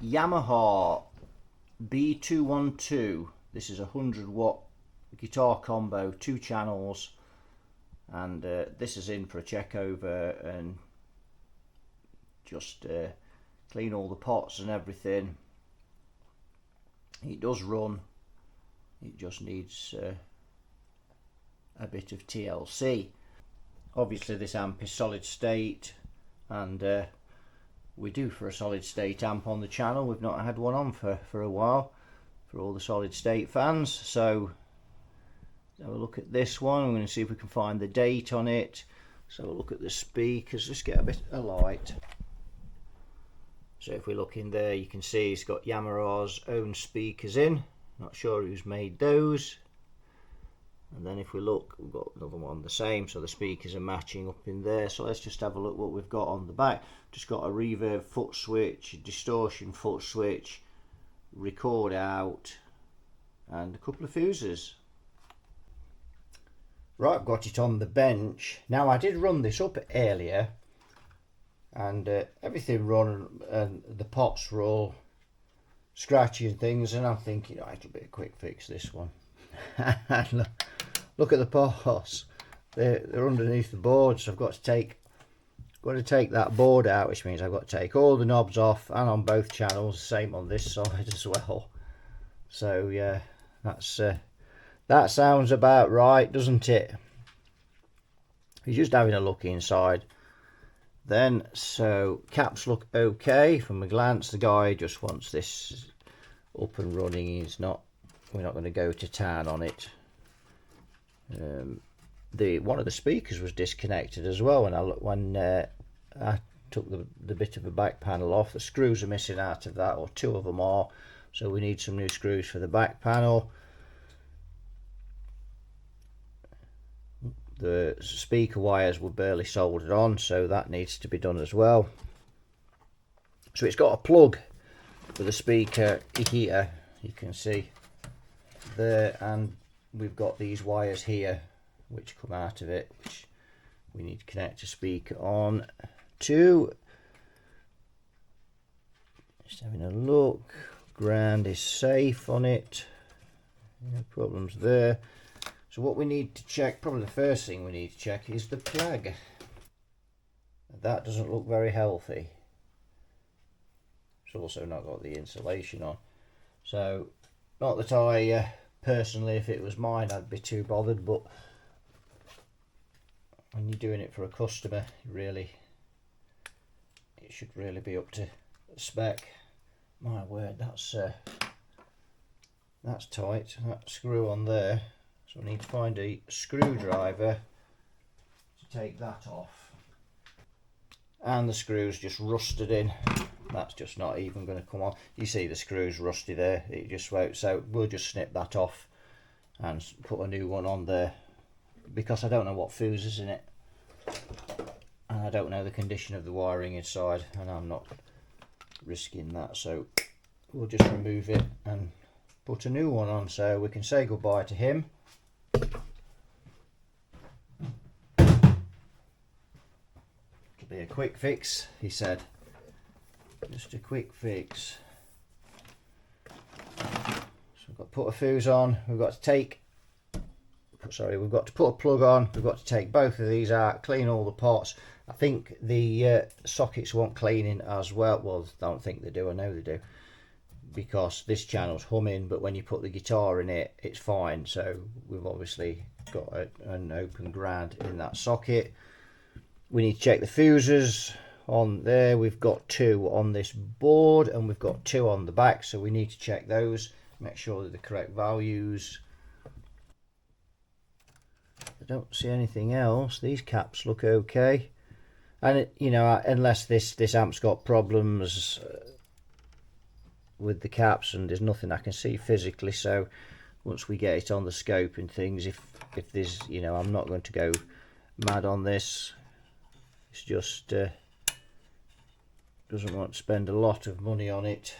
Yamaha B212. This is a 100-watt guitar combo, 2 channels, and this is in for a check over and just clean all the pots and everything. It does run, it just needs a bit of TLC. Obviously this amp is solid state, and we do for a solid state amp on the channel. We've not had one on for a while for all the solid state fans. So have a look at this one. We're going to see if we can find the date on it. So we'll look at the speakers, just get a bit of light. So if we look in there, you can see it's got Yamaha's own speakers in. Not sure who's made those. And then if we look, we've got another one the same, so the speakers are matching up in there. So let's just have a look what we've got on the back. Just got a reverb foot switch, distortion foot switch, record out, and a couple of fuses. Right, I've got it on the bench. Now I did run this up earlier, and everything run, and the pots were all scratchy and things, and I'm thinking, oh, it'll be a quick fix, this one. Look at the pots, they're underneath the board, so I've got to take that board out, which means I've got to take all the knobs off, and on both channels, same on this side as well. So yeah, that sounds about right, doesn't it? He's just having a look inside then. So caps look okay from a glance. The guy just wants this up and running. We're not going to go to town on it. One of the speakers was disconnected as well when I took the bit of a back panel off. The screws are missing out of that, or 2 of them are, so we need some new screws for the back panel. The speaker wires were barely soldered on, so that needs to be done as well. So it's got a plug for the speaker here, you can see there, and we've got these wires here which come out of it, which we need to connect a speaker on to. Just having a look, ground is safe on it, no problems there. So what we need to check, probably the first thing we need to check, is the plug. That doesn't look very healthy. It's also not got the insulation on, so not that I personally, if it was mine, I'd be too bothered, but when you're doing it for a customer, it should really be up to spec. My word, that's tight. That screw on there, so I need to find a screwdriver to take that off. And the screw's just rusted in. That's just not even going to come on. You see the screws rusty there, it just won't. So we'll just snip that off and put a new one on there, because I don't know what fuse is in it, and I don't know the condition of the wiring inside, and I'm not risking that. So we'll just remove it and put a new one on, so we can say goodbye to him. It'll be a quick fix, he said. Just a quick fix. So we've got to put a fuse on, we've got to put a plug on, we've got to take both of these out, clean all the pots. I think the sockets want cleaning as well. Well, I don't think they do, I know they do, because this channel's humming, but when you put the guitar in it, it's fine. So we've obviously got an open ground in that socket. We need to check the fuses on there. We've got 2 on this board, and we've got 2 on the back, so we need to check those, make sure they're the correct values. I don't see anything else. These caps look okay, and unless this amp's got problems with the caps, and there's nothing I can see physically. So once we get it on the scope and things, if there's, I'm not going to go mad on this. It's just doesn't want to spend a lot of money on it.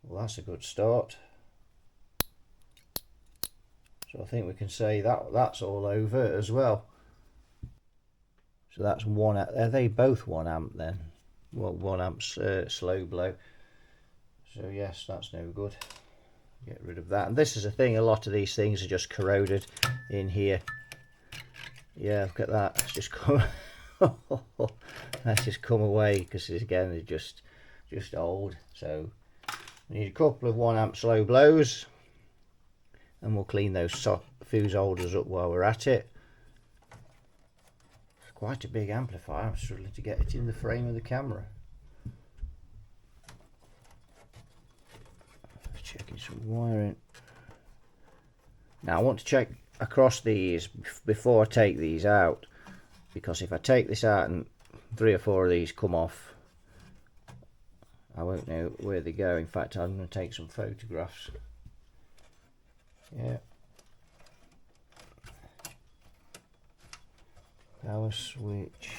Well, that's a good start. So I think we can say that's all over as well. So that's one. Are they both 1 amp then? well, 1 amp slow blow. So yes, that's no good. Get rid of that. And this is a thing, a lot of these things are just corroded in here. Yeah, look at that. It's just come that's just come away because again they're just old. So we need a couple of 1 amp slow blows, and we'll clean those fuse holders up while we're at it. It's quite a big amplifier. I'm struggling to get it in the frame of the camera. Checking some wiring. Now I want to check across these before I take these out, because if I take this out and 3 or 4 of these come off, I won't know where they go. In fact, I'm going to take some photographs. Yeah. Power switch.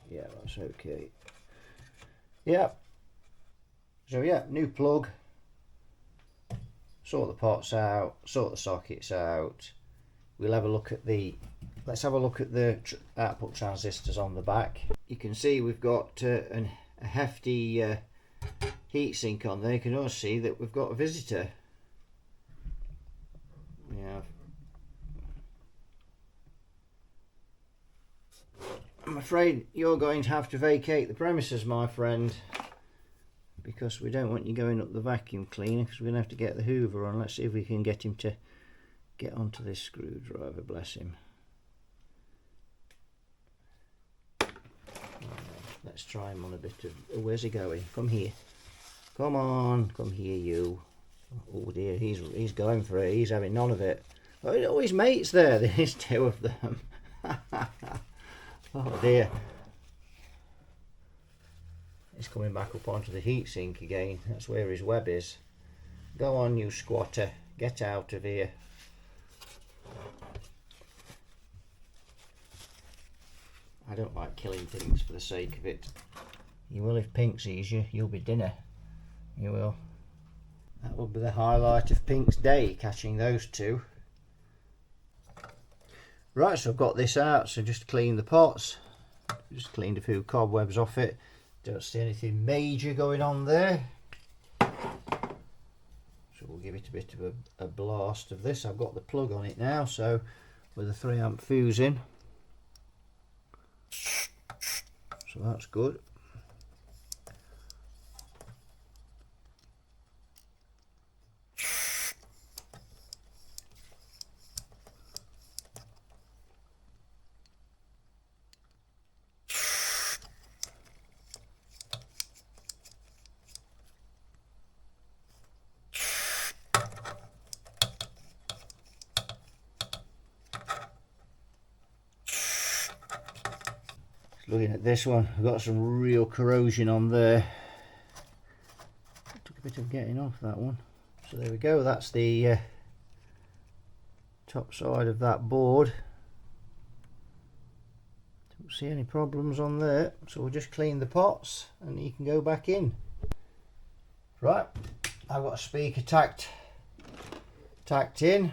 Yeah, that's okay. Yeah. So yeah, new plug. Sort the pots out, sort the sockets out. We'll have a look at the, let's have a look at the output transistors on the back. You can see we've got a hefty heatsink on there. You can also see that we've got a visitor. Yeah. I'm afraid you're going to have to vacate the premises, my friend, because we don't want you going up the vacuum cleaner, because we're going to have to get the Hoover on. Let's see if we can get him to get onto this screwdriver, bless him. Let's try him on a bit of... Oh, where's he going? Come here. Come on, come here you. Oh dear, he's going for it. He's having none of it. Oh, his mate's there. There's 2 of them. Oh dear. He's coming back up onto the heatsink again. That's where his web is. Go on, you squatter. Get out of here. I don't like killing things for the sake of it. You will if Pink sees you. You'll be dinner. You will. That will be the highlight of Pink's day, catching those 2. Right, so I've got this out. So just clean the pots. Just cleaned a few cobwebs off it. Don't see anything major going on there. So we'll give it a bit of a blast of this. I've got the plug on it now, so with a 3 amp fuse in. So that's good. Looking at this one, I've got some real corrosion on there. Took a bit of getting off that one. So there we go, that's the top side of that board. Don't see any problems on there, so we'll just clean the pots and you can go back in. Right, I've got a speaker tacked in.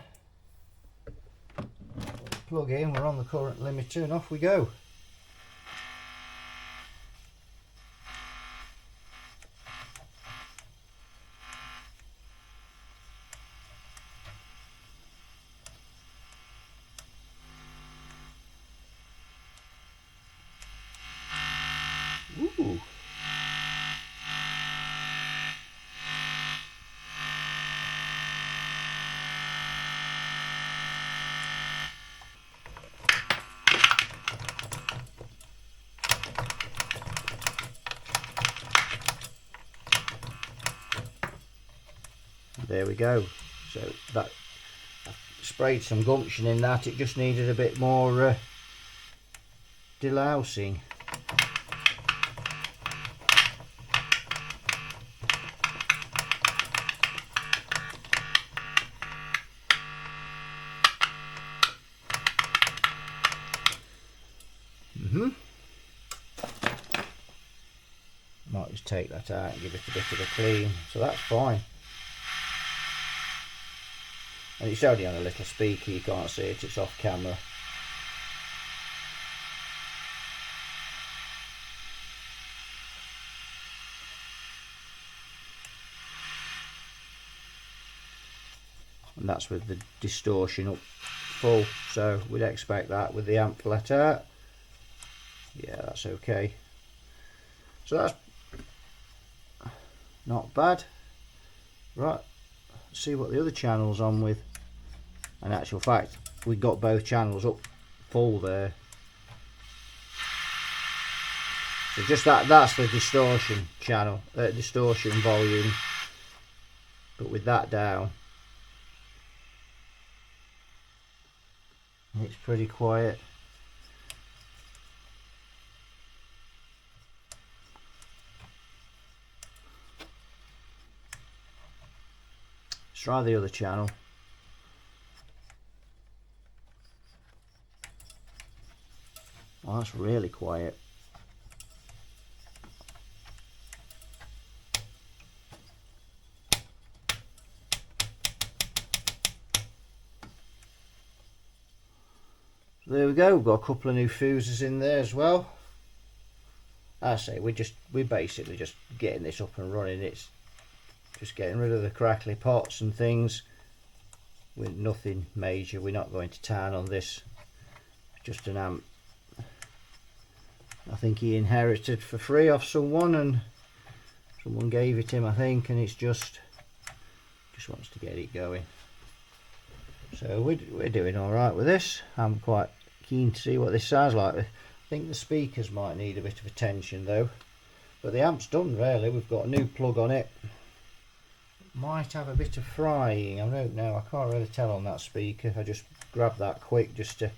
Plug in, we're on the current limiter and off we go. Ooh. There we go. So that, I've sprayed some gumption in that. It just needed a bit more delousing. Might just take that out and give it a bit of a clean. So that's fine. And it's only on a little speaker, you can't see it, it's off camera. that's with the distortion up full, so we'd expect that with the amp let out. Yeah, that's okay. So that's not bad. Right, let's see what the other channel's on with. In actual fact, we got both channels up full there. So just that's the distortion channel, distortion volume. But with that down, it's pretty quiet. Let's try the other channel. Oh, that's really quiet. There we go, we've got a couple of new fuses in there as well. I say we're basically just getting this up and running. It's just getting rid of the crackly pots and things. With nothing major, we're not going to town on this. Just an amp I think he inherited for free off someone, and someone gave it him, I think, and it's just wants to get it going. So we're doing all right with this. I'm quite keen to see what this sounds like. I think the speakers might need a bit of attention though, but the amp's done really. We've got a new plug on it. Might have a bit of frying, I don't know, I can't really tell on that speaker. I just grabbed that quick just to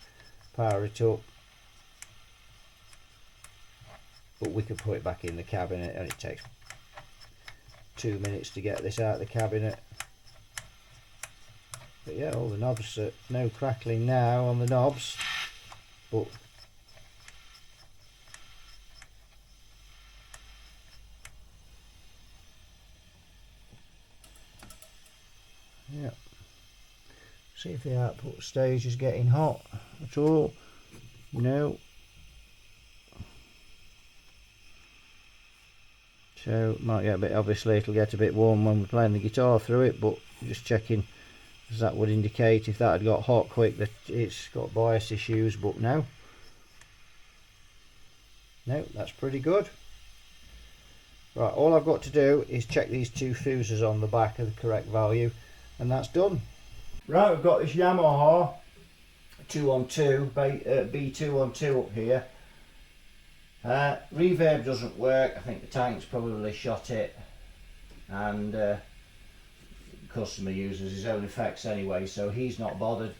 power it up, but we could put it back in the cabinet, and it takes 2 minutes to get this out of the cabinet. But yeah, all the knobs are no crackling now on the knobs, but yeah, see if the output stage is getting hot at all. No. So might get a bit, obviously it'll get a bit warm when we're playing the guitar through it, but just checking, as that would indicate if that had got hot quick that it's got bias issues. But no, that's pretty good. Right, all I've got to do is check these two fuses on the back of the correct value, and that's done. Right, we've got this Yamaha 212 B212 up here. Reverb doesn't work. I think the tank's probably shot it, and the customer uses his own effects anyway, so he's not bothered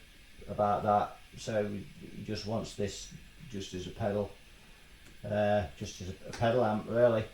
about that. So he just wants this just as a pedal, just as a pedal amp really.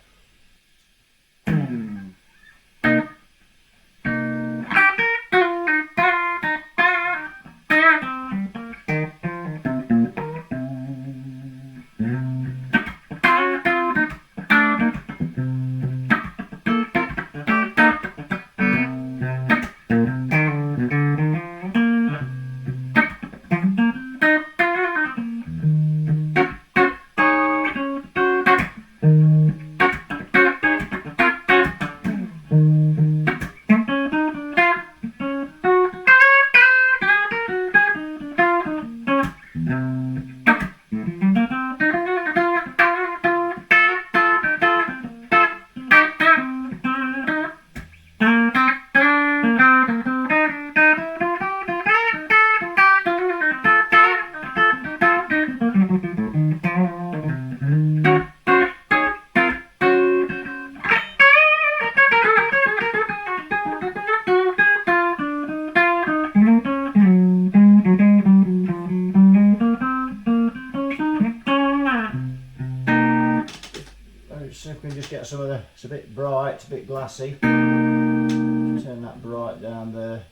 So if we can just get some of the, it's a bit bright, it's a bit glassy. Turn that bright down there.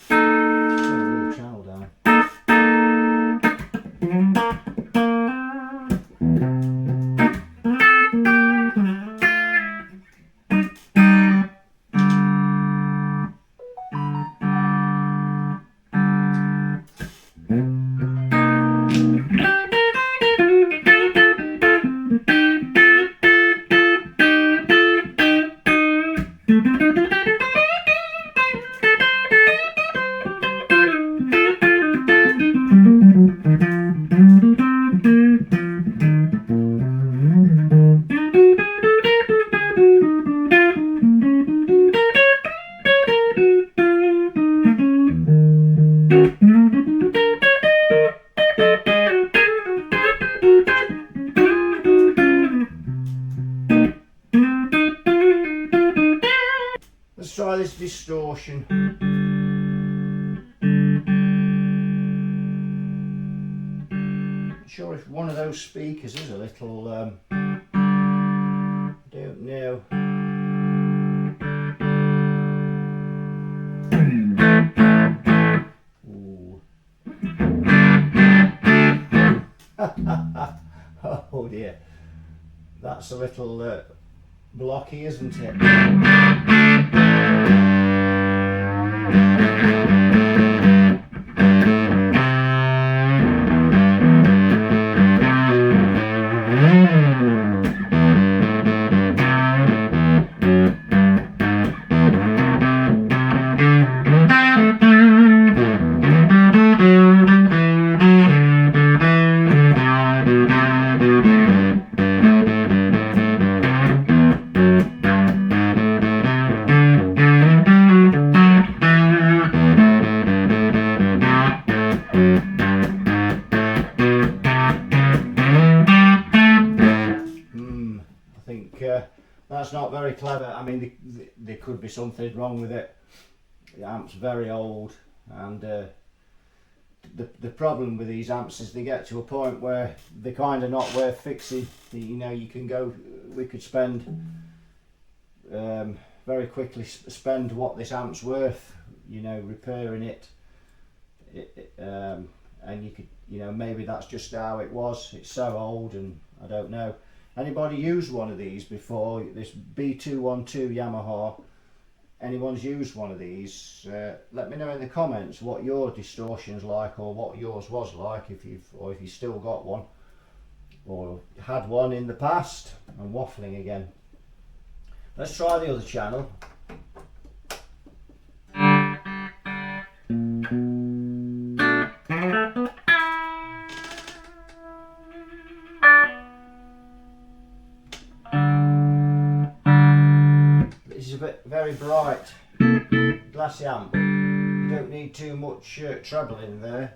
Turn the channel down. Not sure if one of those speakers is a little, I don't know. Ooh. Oh dear, that's a little blocky, isn't it? That's not very clever. I mean, there could be something wrong with it. The amp's very old, and the problem with these amps is they get to a point where they're kind of not worth fixing. You know, we could spend very quickly spend what this amp's worth, you know, repairing it. And you could, you know, maybe that's just how it was. It's so old, and I don't know. Anybody used one of these before? This B212 Yamaha. Anyone's used one of these? Let me know in the comments what your distortion's like, or what yours was like, if you still got one, or had one in the past. I'm waffling again. Let's try the other channel. Very bright, glassy amp. You don't need too much treble in there.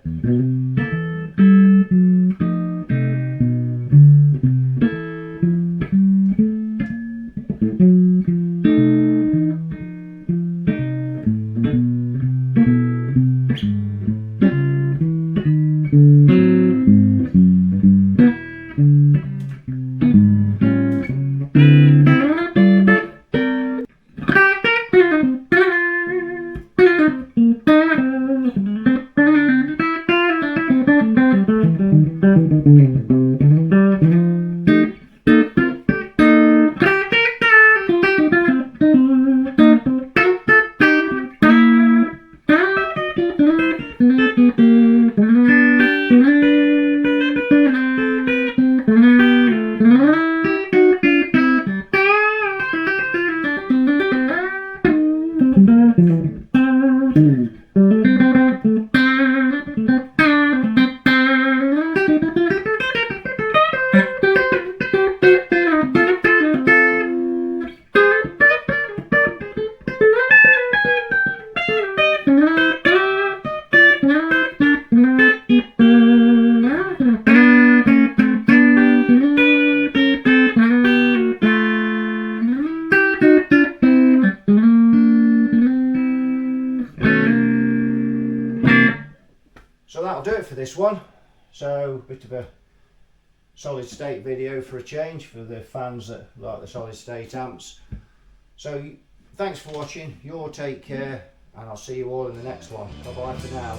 So that'll do it for this one. So, bit of a solid state video for a change, for the fans that like the solid state amps. So thanks for watching, you all take care, and I'll see you all in the next one. Bye bye for now.